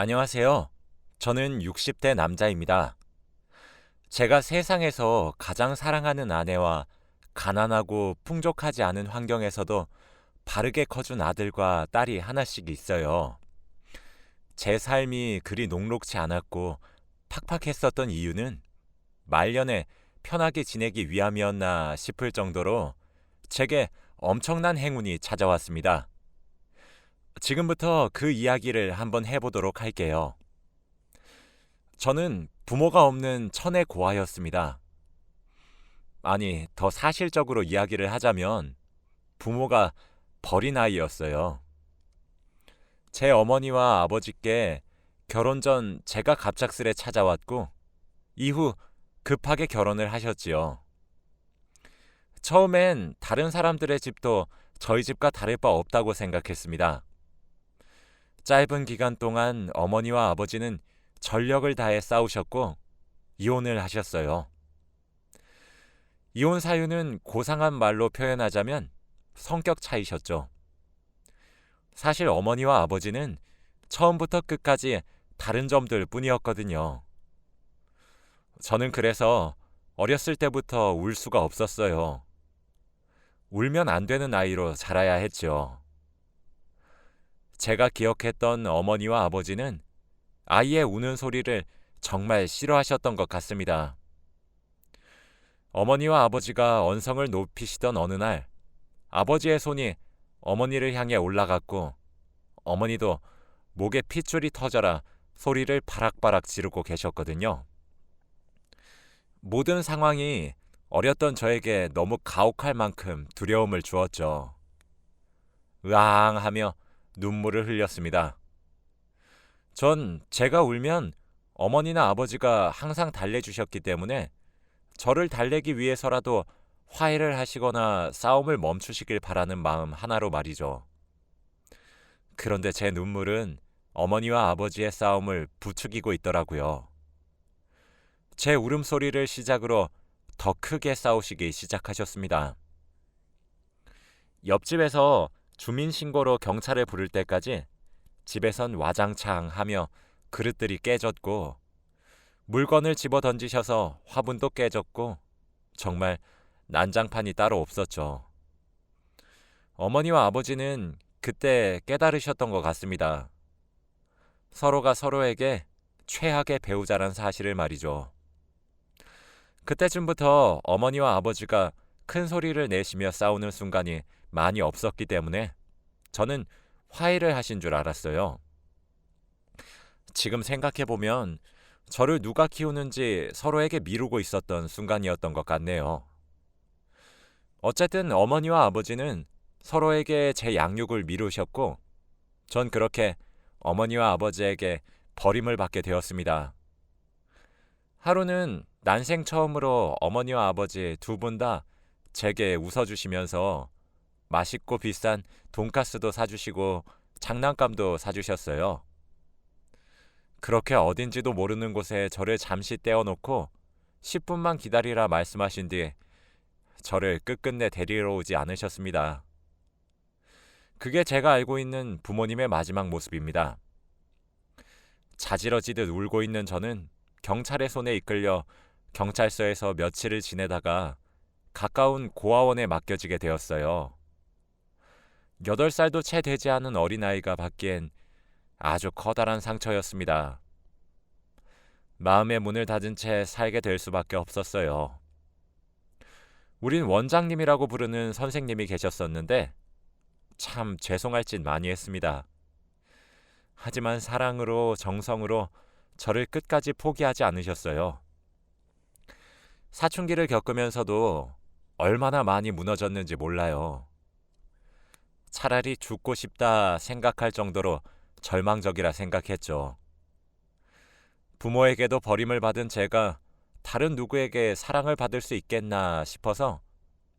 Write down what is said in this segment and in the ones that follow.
안녕하세요. 저는 60대 남자입니다. 제가 세상에서 가장 사랑하는 아내와 가난하고 풍족하지 않은 환경에서도 바르게 커준 아들과 딸이 하나씩 있어요. 제 삶이 그리 녹록지 않았고 팍팍했었던 이유는 말년에 편하게 지내기 위함이었나 싶을 정도로 제게 엄청난 행운이 찾아왔습니다. 지금부터 그 이야기를 한번 해보도록 할게요. 저는 부모가 없는 천의 고아였습니다. 아니, 더 사실적으로 이야기를 하자면 부모가 버린 아이였어요. 제 어머니와 아버지께 결혼 전 제가 갑작스레 찾아왔고 이후 급하게 결혼을 하셨지요. 처음엔 다른 사람들의 집도 저희 집과 다를 바 없다고 생각했습니다. 짧은 기간 동안 어머니와 아버지는 전력을 다해 싸우셨고 이혼을 하셨어요. 이혼 사유는 고상한 말로 표현하자면 성격 차이셨죠. 사실 어머니와 아버지는 처음부터 끝까지 다른 점들 뿐이었거든요. 저는 그래서 어렸을 때부터 울 수가 없었어요. 울면 안 되는 아이로 자라야 했죠. 제가 기억했던 어머니와 아버지는 아이의 우는 소리를 정말 싫어하셨던 것 같습니다. 어머니와 아버지가 언성을 높이시던 어느 날 아버지의 손이 어머니를 향해 올라갔고 어머니도 목에 핏줄이 터져라 소리를 바락바락 지르고 계셨거든요. 모든 상황이 어렸던 저에게 너무 가혹할 만큼 두려움을 주었죠. 으앙 하며 눈물을 흘렸습니다. 전 제가 울면 어머니나 아버지가 항상 달래주셨기 때문에 저를 달래기 위해서라도 화해를 하시거나 싸움을 멈추시길 바라는 마음 하나로 말이죠. 그런데 제 눈물은 어머니와 아버지의 싸움을 부추기고 있더라고요. 제 울음소리를 시작으로 더 크게 싸우시기 시작하셨습니다. 옆집에서 주민신고로 경찰을 부를 때까지 집에선 와장창 하며 그릇들이 깨졌고 물건을 집어 던지셔서 화분도 깨졌고 정말 난장판이 따로 없었죠. 어머니와 아버지는 그때 깨달으셨던 것 같습니다. 서로가 서로에게 최악의 배우자란 사실을 말이죠. 그때쯤부터 어머니와 아버지가 큰 소리를 내시며 싸우는 순간이 많이 없었기 때문에 저는 화해를 하신 줄 알았어요. 지금 생각해보면 저를 누가 키우는지 서로에게 미루고 있었던 순간이었던 것 같네요. 어쨌든 어머니와 아버지는 서로에게 제 양육을 미루셨고 전 그렇게 어머니와 아버지에게 버림을 받게 되었습니다. 하루는 난생 처음으로 어머니와 아버지 두 분 다 제게 웃어주시면서 맛있고 비싼 돈가스도 사주시고 장난감도 사주셨어요. 그렇게 어딘지도 모르는 곳에 저를 잠시 떼어놓고 10분만 기다리라 말씀하신 뒤 저를 끝끝내 데리러 오지 않으셨습니다. 그게 제가 알고 있는 부모님의 마지막 모습입니다. 자지러지듯 울고 있는 저는 경찰의 손에 이끌려 경찰서에서 며칠을 지내다가 가까운 고아원에 맡겨지게 되었어요. 8살도 채 되지 않은 어린아이가 받기엔 아주 커다란 상처였습니다. 마음의 문을 닫은 채 살게 될 수밖에 없었어요. 우린 원장님이라고 부르는 선생님이 계셨었는데 참 죄송할 짓 많이 했습니다. 하지만 사랑으로 정성으로 저를 끝까지 포기하지 않으셨어요. 사춘기를 겪으면서도 얼마나 많이 무너졌는지 몰라요. 차라리 죽고 싶다 생각할 정도로 절망적이라 생각했죠. 부모에게도 버림을 받은 제가 다른 누구에게 사랑을 받을 수 있겠나 싶어서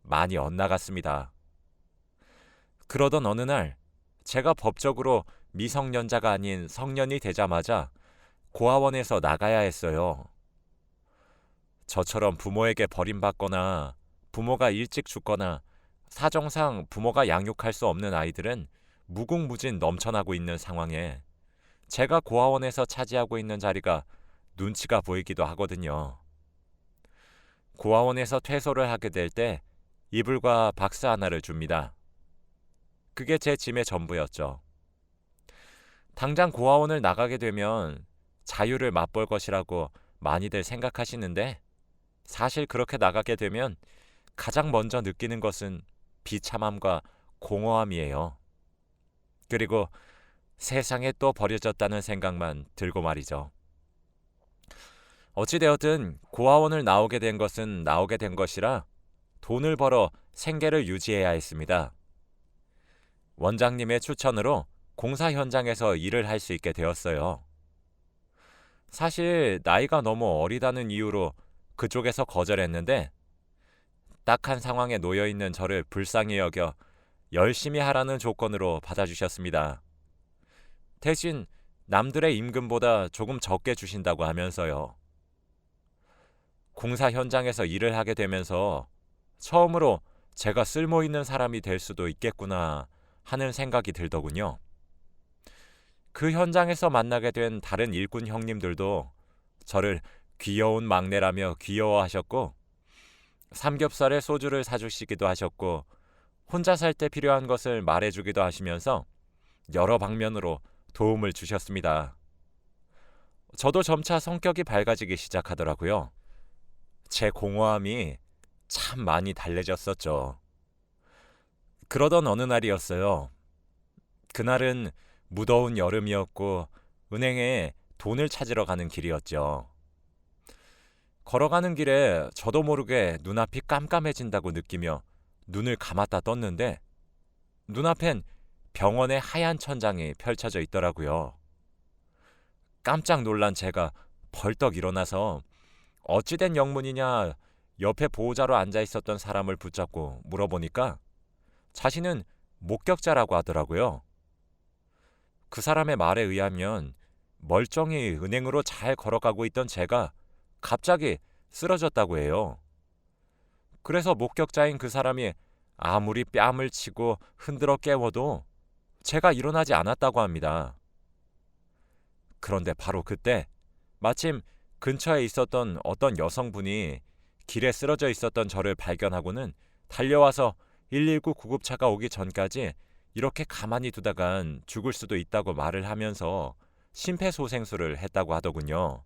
많이 엇나갔습니다. 그러던 어느 날 제가 법적으로 미성년자가 아닌 성년이 되자마자 고아원에서 나가야 했어요. 저처럼 부모에게 버림받거나 부모가 일찍 죽거나 사정상 부모가 양육할 수 없는 아이들은 무궁무진 넘쳐나고 있는 상황에 제가 고아원에서 차지하고 있는 자리가 눈치가 보이기도 하거든요. 고아원에서 퇴소를 하게 될 때 이불과 박스 하나를 줍니다. 그게 제 짐의 전부였죠. 당장 고아원을 나가게 되면 자유를 맛볼 것이라고 많이들 생각하시는데 사실 그렇게 나가게 되면 가장 먼저 느끼는 것은 비참함과 공허함이에요. 그리고 세상에 또 버려졌다는 생각만 들고 말이죠. 어찌되었든 고아원을 나오게 된 것은 나오게 된 것이라 돈을 벌어 생계를 유지해야 했습니다. 원장님의 추천으로 공사 현장에서 일을 할 수 있게 되었어요. 사실 나이가 너무 어리다는 이유로 그쪽에서 거절했는데 딱한 상황에 놓여 있는 저를 불쌍히 여겨 열심히 하라는 조건으로 받아주셨습니다. 대신 남들의 임금보다 조금 적게 주신다고 하면서요. 공사 현장에서 일을 하게 되면서 처음으로 제가 쓸모 있는 사람이 될 수도 있겠구나 하는 생각이 들더군요. 그 현장에서 만나게 된 다른 일꾼 형님들도 저를 귀여운 막내라며 귀여워하셨고 삼겹살에 소주를 사주시기도 하셨고 혼자 살 때 필요한 것을 말해주기도 하시면서 여러 방면으로 도움을 주셨습니다. 저도 점차 성격이 밝아지기 시작하더라고요. 제 공허함이 참 많이 달래졌었죠. 그러던 어느 날이었어요. 그날은 무더운 여름이었고 은행에 돈을 찾으러 가는 길이었죠. 걸어가는 길에 저도 모르게 눈앞이 깜깜해진다고 느끼며 눈을 감았다 떴는데 눈앞엔 병원의 하얀 천장이 펼쳐져 있더라고요. 깜짝 놀란 제가 벌떡 일어나서 어찌된 영문이냐 옆에 보호자로 앉아 있었던 사람을 붙잡고 물어보니까 자신은 목격자라고 하더라고요. 그 사람의 말에 의하면 멀쩡히 은행으로 잘 걸어가고 있던 제가 갑자기 쓰러졌다고 해요. 그래서 목격자인 그 사람이 아무리 뺨을 치고 흔들어 깨워도 제가 일어나지 않았다고 합니다. 그런데 바로 그때 마침 근처에 있었던 어떤 여성분이 길에 쓰러져 있었던 저를 발견하고는 달려와서 119 구급차가 오기 전까지 이렇게 가만히 두다간 죽을 수도 있다고 말을 하면서 심폐소생술을 했다고 하더군요.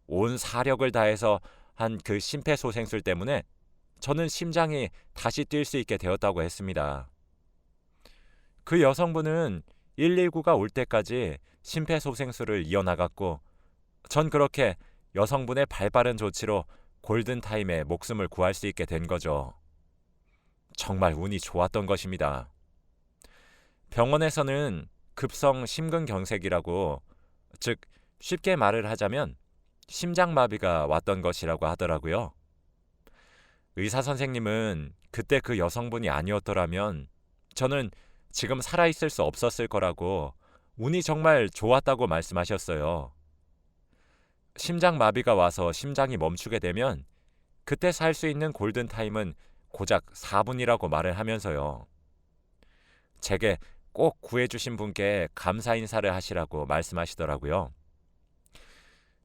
온 사력을 다해서 한 그 심폐소생술 때문에 저는 심장이 다시 뛸 수 있게 되었다고 했습니다. 그 여성분은 119가 올 때까지 심폐소생술을 이어나갔고 전 그렇게 여성분의 발빠른 조치로 골든타임에 목숨을 구할 수 있게 된 거죠. 정말 운이 좋았던 것입니다. 병원에서는 급성 심근경색이라고, 즉 쉽게 말을 하자면 심장마비가 왔던 것이라고 하더라고요. 의사 선생님은 그때 그 여성분이 아니었더라면 저는 지금 살아있을 수 없었을 거라고 운이 정말 좋았다고 말씀하셨어요. 심장마비가 와서 심장이 멈추게 되면 그때 살 수 있는 골든타임은 고작 4분이라고 말을 하면서요. 제게 꼭 구해주신 분께 감사 인사를 하시라고 말씀하시더라고요.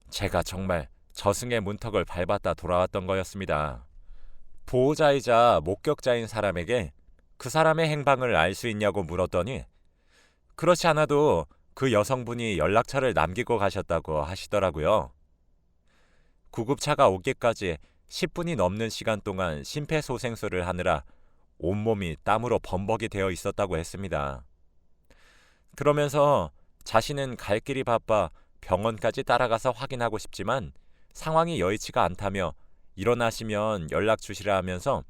제가 정말 저승의 문턱을 밟았다 돌아왔던 거였습니다. 보호자이자 목격자인 사람에게 그 사람의 행방을 알 수 있냐고 물었더니 그렇지 않아도 그 여성분이 연락처를 남기고 가셨다고 하시더라고요. 구급차가 오기까지 10분이 넘는 시간 동안 심폐소생술을 하느라 온몸이 땀으로 범벅이 되어 있었다고 했습니다. 그러면서 자신은 갈 길이 바빠 병원까지 따라가서 확인하고 싶지만 상황이 여의치가 않다며 일어나시면 연락 주시라 하면서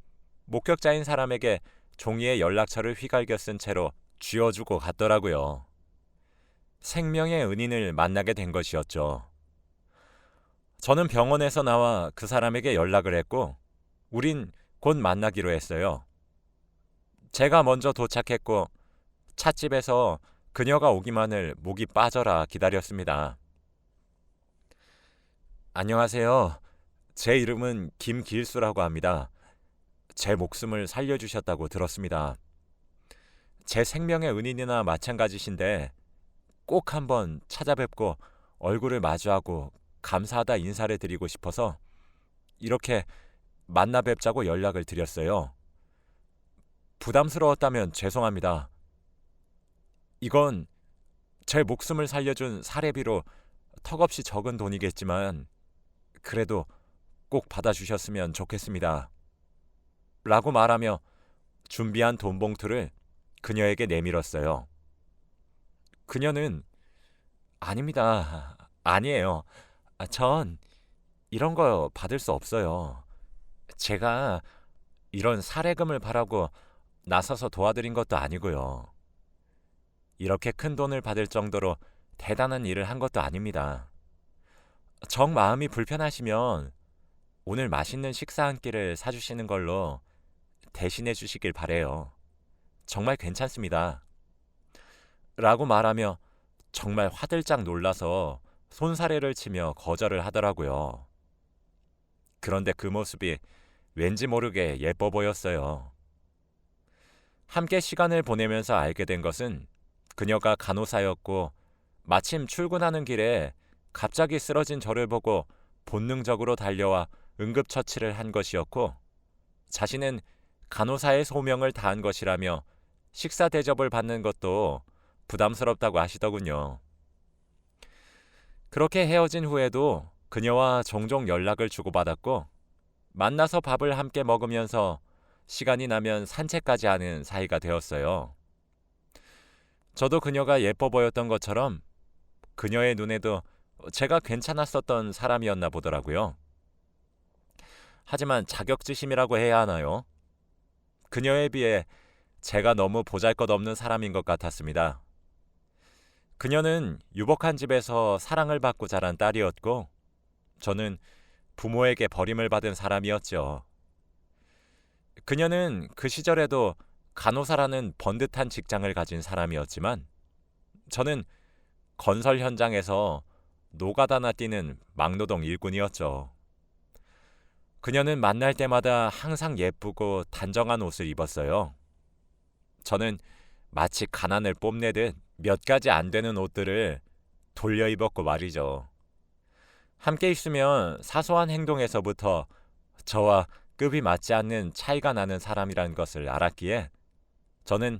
목격자인 사람에게 종이에 연락처를 휘갈겨 쓴 채로 쥐어주고 갔더라고요. 생명의 은인을 만나게 된 것이었죠. 저는 병원에서 나와 그 사람에게 연락을 했고 우린 곧 만나기로 했어요. 제가 먼저 도착했고 찻집에서 그녀가 오기만을 목이 빠져라 기다렸습니다. 안녕하세요. 제 이름은 김길수라고 합니다. 제 목숨을 살려주셨다고 들었습니다. 제 생명의 은인이나 마찬가지신데 꼭 한번 찾아뵙고 얼굴을 마주하고 감사하다 인사를 드리고 싶어서 이렇게 만나 뵙자고 연락을 드렸어요. 부담스러웠다면 죄송합니다. 이건 제 목숨을 살려준 사례비로 턱없이 적은 돈이겠지만 그래도 꼭 받아주셨으면 좋겠습니다. 라고 말하며 준비한 돈 봉투를 그녀에게 내밀었어요. 그녀는 아닙니다. 아니에요. 전 이런 거 받을 수 없어요. 제가 이런 사례금을 바라고 나서서 도와드린 것도 아니고요. 이렇게 큰 돈을 받을 정도로 대단한 일을 한 것도 아닙니다. 정 마음이 불편하시면 오늘 맛있는 식사 한 끼를 사주시는 걸로 대신해 주시길 바래요. 정말 괜찮습니다. 라고 말하며 정말 화들짝 놀라서 손사래를 치며 거절을 하더라고요. 그런데 그 모습이 왠지 모르게 예뻐 보였어요. 함께 시간을 보내면서 알게 된 것은 그녀가 간호사였고 마침 출근하는 길에 갑자기 쓰러진 저를 보고 본능적으로 달려와 응급처치를 한 것이었고 자신은 간호사의 소명을 다한 것이라며 식사 대접을 받는 것도 부담스럽다고 하시더군요. 그렇게 헤어진 후에도 그녀와 종종 연락을 주고받았고 만나서 밥을 함께 먹으면서 시간이 나면 산책까지 하는 사이가 되었어요. 저도 그녀가 예뻐 보였던 것처럼 그녀의 눈에도 제가 괜찮았었던 사람이었나 보더라고요. 하지만 자격지심이라고 해야 하나요? 그녀에 비해 제가 너무 보잘것없는 사람인 것 같았습니다. 그녀는 유복한 집에서 사랑을 받고 자란 딸이었고 저는 부모에게 버림을 받은 사람이었죠. 그녀는 그 시절에도 간호사라는 번듯한 직장을 가진 사람이었지만 저는 건설 현장에서 노가다나 뛰는 막노동 일꾼이었죠. 그녀는 만날 때마다 항상 예쁘고 단정한 옷을 입었어요. 저는 마치 가난을 뽐내듯 몇 가지 안 되는 옷들을 돌려 입었고 말이죠. 함께 있으면 사소한 행동에서부터 저와 급이 맞지 않는 차이가 나는 사람이라는 것을 알았기에 저는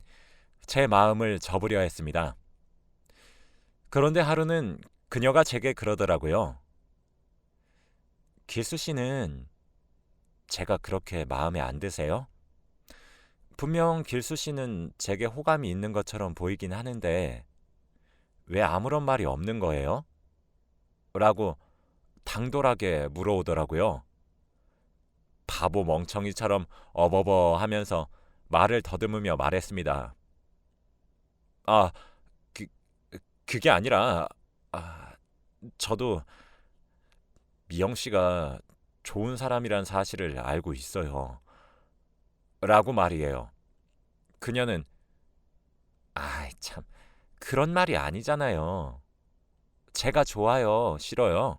제 마음을 접으려 했습니다. 그런데 하루는 그녀가 제게 그러더라고요. 길수 씨는 제가 그렇게 마음에 안 드세요? 분명 길수 씨는 제게 호감이 있는 것처럼 보이긴 하는데 왜 아무런 말이 없는 거예요? 라고 당돌하게 물어오더라고요. 바보 멍청이처럼 어버버 하면서 말을 더듬으며 말했습니다. 아, 그, 그게 아니라 저도 미영 씨가 좋은 사람이란 사실을 알고 있어요. 라고 말이에요. 그녀는 참 그런 말이 아니잖아요. 제가 좋아요, 싫어요?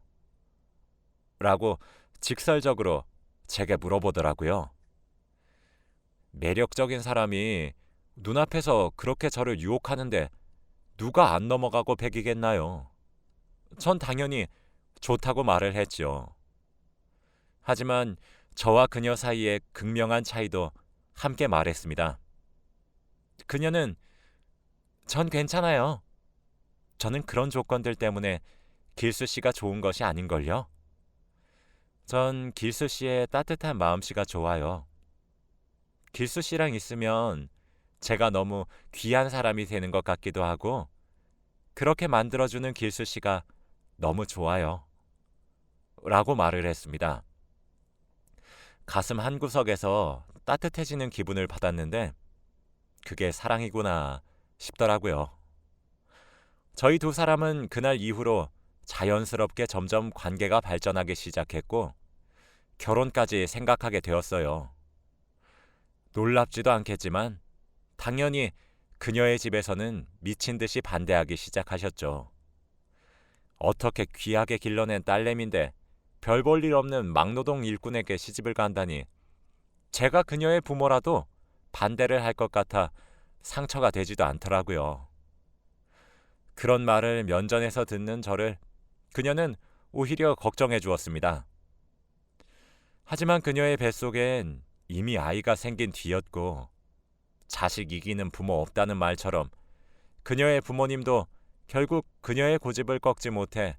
라고 직설적으로 제게 물어보더라고요. 매력적인 사람이 눈앞에서 그렇게 저를 유혹하는데 누가 안 넘어가고 배기겠나요? 전 당연히 좋다고 말을 했죠. 하지만 저와 그녀 사이의 극명한 차이도 함께 말했습니다. 그녀는 전 괜찮아요. 저는 그런 조건들 때문에 길수 씨가 좋은 것이 아닌걸요. 전 길수 씨의 따뜻한 마음씨가 좋아요. 길수 씨랑 있으면 제가 너무 귀한 사람이 되는 것 같기도 하고 그렇게 만들어주는 길수 씨가 너무 좋아요. 라고 말을 했습니다. 가슴 한구석에서 따뜻해지는 기분을 받았는데 그게 사랑이구나 싶더라고요. 저희 두 사람은 그날 이후로 자연스럽게 점점 관계가 발전하기 시작했고 결혼까지 생각하게 되었어요. 놀랍지도 않겠지만 당연히 그녀의 집에서는 미친 듯이 반대하기 시작하셨죠. 어떻게 귀하게 길러낸 딸내미인데 별 볼 일 없는 막노동 일꾼에게 시집을 간다니 제가 그녀의 부모라도 반대를 할 것 같아 상처가 되지도 않더라고요. 그런 말을 면전에서 듣는 저를 그녀는 오히려 걱정해 주었습니다. 하지만 그녀의 뱃속엔 이미 아이가 생긴 뒤였고 자식 이기는 부모 없다는 말처럼 그녀의 부모님도 결국 그녀의 고집을 꺾지 못해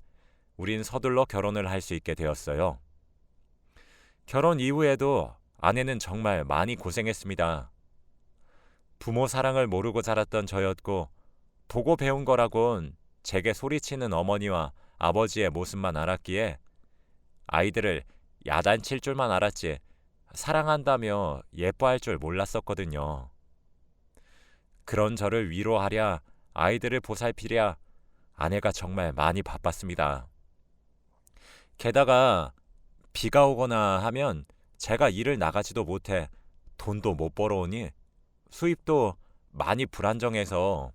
우린 서둘러 결혼을 할 수 있게 되었어요. 결혼 이후에도 아내는 정말 많이 고생했습니다. 부모 사랑을 모르고 자랐던 저였고 보고 배운 거라곤 제게 소리치는 어머니와 아버지의 모습만 알았기에 아이들을 야단칠 줄만 알았지 사랑한다며 예뻐할 줄 몰랐었거든요. 그런 저를 위로하랴 아이들을 보살피랴 아내가 정말 많이 바빴습니다. 게다가 비가 오거나 하면 제가 일을 나가지도 못해 돈도 못 벌어오니 수입도 많이 불안정해서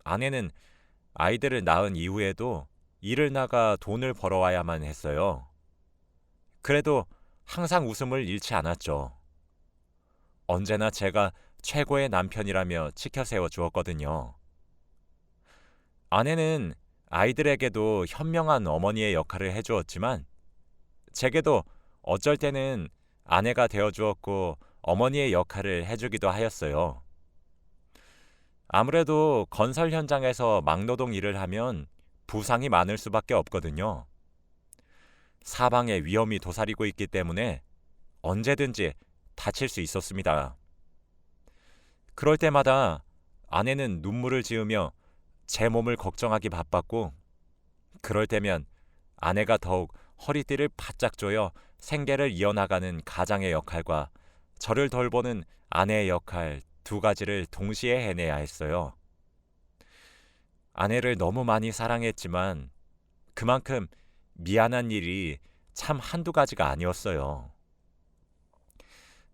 아내는 아이들을 낳은 이후에도 일을 나가 돈을 벌어와야만 했어요. 그래도 항상 웃음을 잃지 않았죠. 언제나 제가 최고의 남편이라며 치켜세워 주었거든요. 아내는 아이들에게도 현명한 어머니의 역할을 해주었지만 제게도 어쩔 때는 아내가 되어주었고 어머니의 역할을 해주기도 하였어요. 아무래도 건설 현장에서 막노동 일을 하면 부상이 많을 수밖에 없거든요. 사방에 위험이 도사리고 있기 때문에 언제든지 다칠 수 있었습니다. 그럴 때마다 아내는 눈물을 지으며 제 몸을 걱정하기 바빴고 그럴 때면 아내가 더욱 허리띠를 바짝 조여 생계를 이어나가는 가장의 역할과 저를 돌보는 아내의 역할 두 가지를 동시에 해내야 했어요. 아내를 너무 많이 사랑했지만 그만큼 미안한 일이 참 한두 가지가 아니었어요.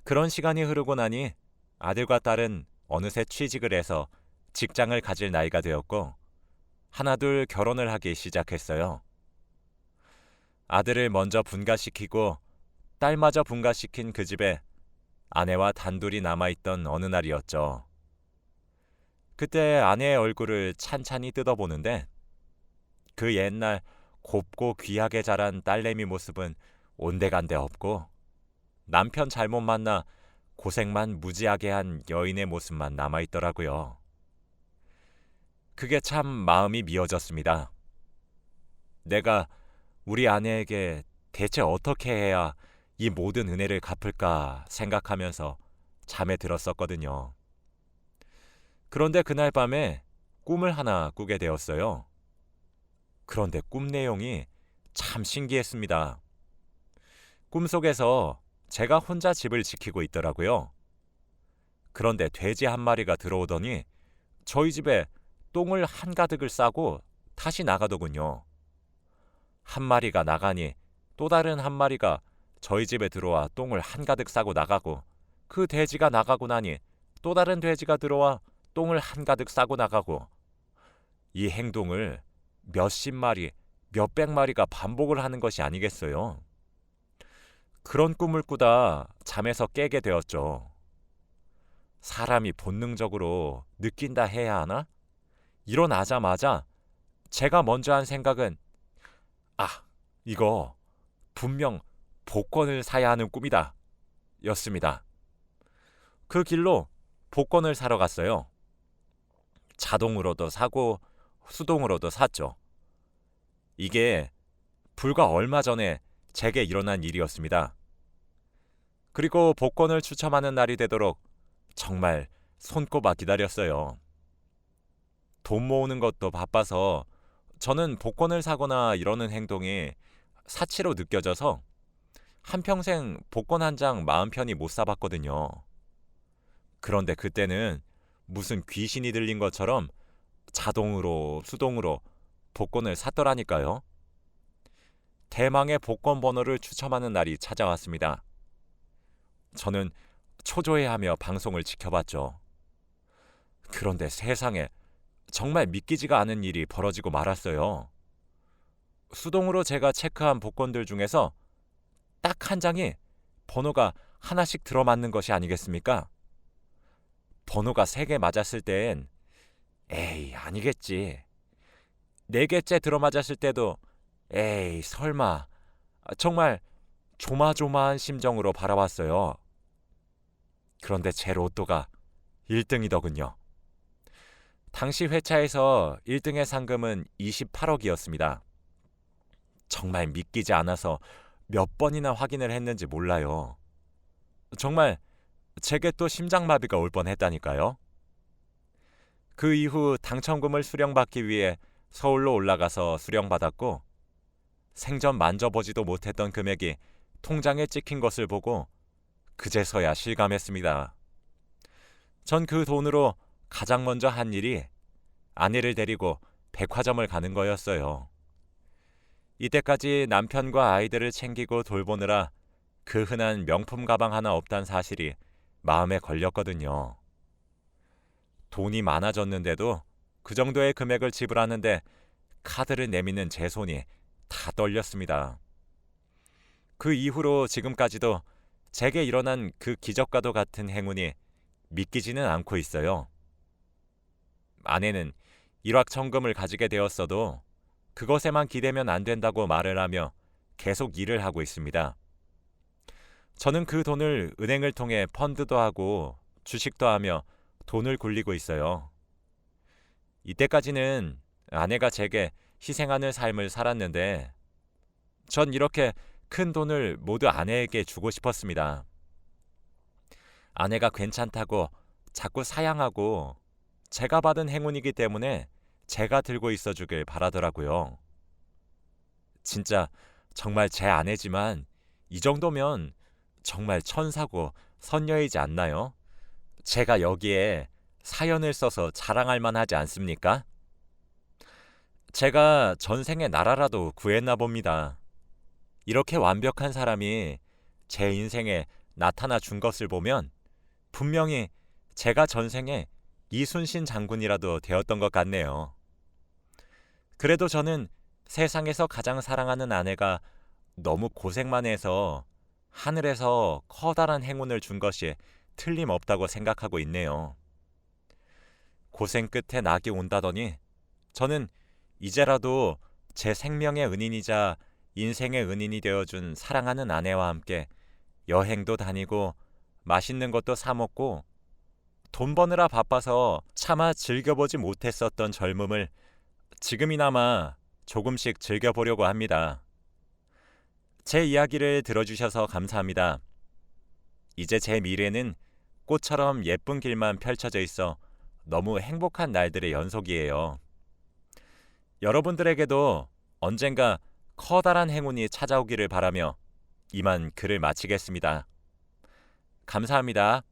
그런 시간이 흐르고 나니 아들과 딸은 어느새 취직을 해서 직장을 가질 나이가 되었고 하나둘 결혼을 하기 시작했어요. 아들을 먼저 분가시키고 딸마저 분가시킨 그 집에 아내와 단둘이 남아있던 어느 날이었죠. 그때 아내의 얼굴을 찬찬히 뜯어보는데 그 옛날 곱고 귀하게 자란 딸내미 모습은 온데간데 없고 남편 잘못 만나 고생만 무지하게 한 여인의 모습만 남아있더라고요. 그게 참 마음이 미어졌습니다. 내가 우리 아내에게 대체 어떻게 해야 이 모든 은혜를 갚을까 생각하면서 잠에 들었었거든요. 그런데 그날 밤에 꿈을 하나 꾸게 되었어요. 그런데 꿈 내용이 참 신기했습니다. 꿈속에서 제가 혼자 집을 지키고 있더라고요. 그런데 돼지 한 마리가 들어오더니 저희 집에 똥을 한가득을 싸고 다시 나가더군요. 한 마리가 나가니 또 다른 한 마리가 저희 집에 들어와 똥을 한가득 싸고 나가고 그 돼지가 나가고 나니 또 다른 돼지가 들어와 똥을 한가득 싸고 나가고 이 행동을 몇십 마리, 몇백 마리가 반복을 하는 것이 아니겠어요. 그런 꿈을 꾸다 잠에서 깨게 되었죠. 사람이 본능적으로 느낀다 해야 하나? 일어나자마자 제가 먼저 한 생각은 이거 분명 복권을 사야 하는 꿈이다 였습니다. 그 길로 복권을 사러 갔어요. 자동으로도 사고 수동으로도 샀죠. 이게 불과 얼마 전에 제게 일어난 일이었습니다. 그리고 복권을 추첨하는 날이 되도록 정말 손꼽아 기다렸어요. 돈 모으는 것도 바빠서 저는 복권을 사거나 이러는 행동이 사치로 느껴져서 한평생 복권 한 장 마음 편히 못 사봤거든요. 그런데 그때는 무슨 귀신이 들린 것처럼 자동으로 수동으로 복권을 샀더라니까요. 대망의 복권 번호를 추첨하는 날이 찾아왔습니다. 저는 초조해하며 방송을 지켜봤죠. 그런데 세상에 정말 믿기지가 않은 일이 벌어지고 말았어요. 수동으로 제가 체크한 복권들 중에서 딱 한 장이 번호가 하나씩 들어맞는 것이 아니겠습니까? 번호가 3개 맞았을 땐 에이 아니겠지. 네 개째 들어맞았을 때도 에이 설마, 정말 조마조마한 심정으로 바라봤어요. 그런데 제 로또가 1등이더군요. 당시 회차에서 1등의 상금은 28억이었습니다. 정말 믿기지 않아서 몇 번이나 확인을 했는지 몰라요. 정말 제게 또 심장마비가 올 뻔했다니까요. 그 이후 당첨금을 수령받기 위해 서울로 올라가서 수령받았고, 생전 만져보지도 못했던 금액이 통장에 찍힌 것을 보고 그제서야 실감했습니다. 전 그 돈으로 가장 먼저 한 일이 아내를 데리고 백화점을 가는 거였어요. 이때까지 남편과 아이들을 챙기고 돌보느라 그 흔한 명품 가방 하나 없단 사실이 마음에 걸렸거든요. 돈이 많아졌는데도 그 정도의 금액을 지불하는데 카드를 내미는 제 손이 다 떨렸습니다. 그 이후로 지금까지도 제게 일어난 그 기적과도 같은 행운이 믿기지는 않고 있어요. 아내는 일확천금을 가지게 되었어도 그것에만 기대면 안 된다고 말을 하며 계속 일을 하고 있습니다. 저는 그 돈을 은행을 통해 펀드도 하고 주식도 하며 돈을 굴리고 있어요. 이때까지는 아내가 제게 희생하는 삶을 살았는데 전 이렇게 큰 돈을 모두 아내에게 주고 싶었습니다. 아내가 괜찮다고 자꾸 사양하고 제가 받은 행운이기 때문에 제가 들고 있어 주길 바라더라고요. 진짜 정말 제 아내지만 이 정도면 정말 천사고 선녀이지 않나요? 제가 여기에 사연을 써서 자랑할 만하지 않습니까? 제가 전생에 나라라도 구했나 봅니다. 이렇게 완벽한 사람이 제 인생에 나타나 준 것을 보면 분명히 제가 전생에 이순신 장군이라도 되었던 것 같네요. 그래도 저는 세상에서 가장 사랑하는 아내가 너무 고생만 해서 하늘에서 커다란 행운을 준 것이 틀림없다고 생각하고 있네요. 고생 끝에 낙이 온다더니 저는 이제라도 제 생명의 은인이자 인생의 은인이 되어준 사랑하는 아내와 함께 여행도 다니고 맛있는 것도 사 먹고 돈 버느라 바빠서 차마 즐겨보지 못했었던 젊음을 지금이나마 조금씩 즐겨보려고 합니다. 제 이야기를 들어주셔서 감사합니다. 이제 제 미래는 꽃처럼 예쁜 길만 펼쳐져 있어 너무 행복한 날들의 연속이에요. 여러분들에게도 언젠가 커다란 행운이 찾아오기를 바라며 이만 글을 마치겠습니다. 감사합니다.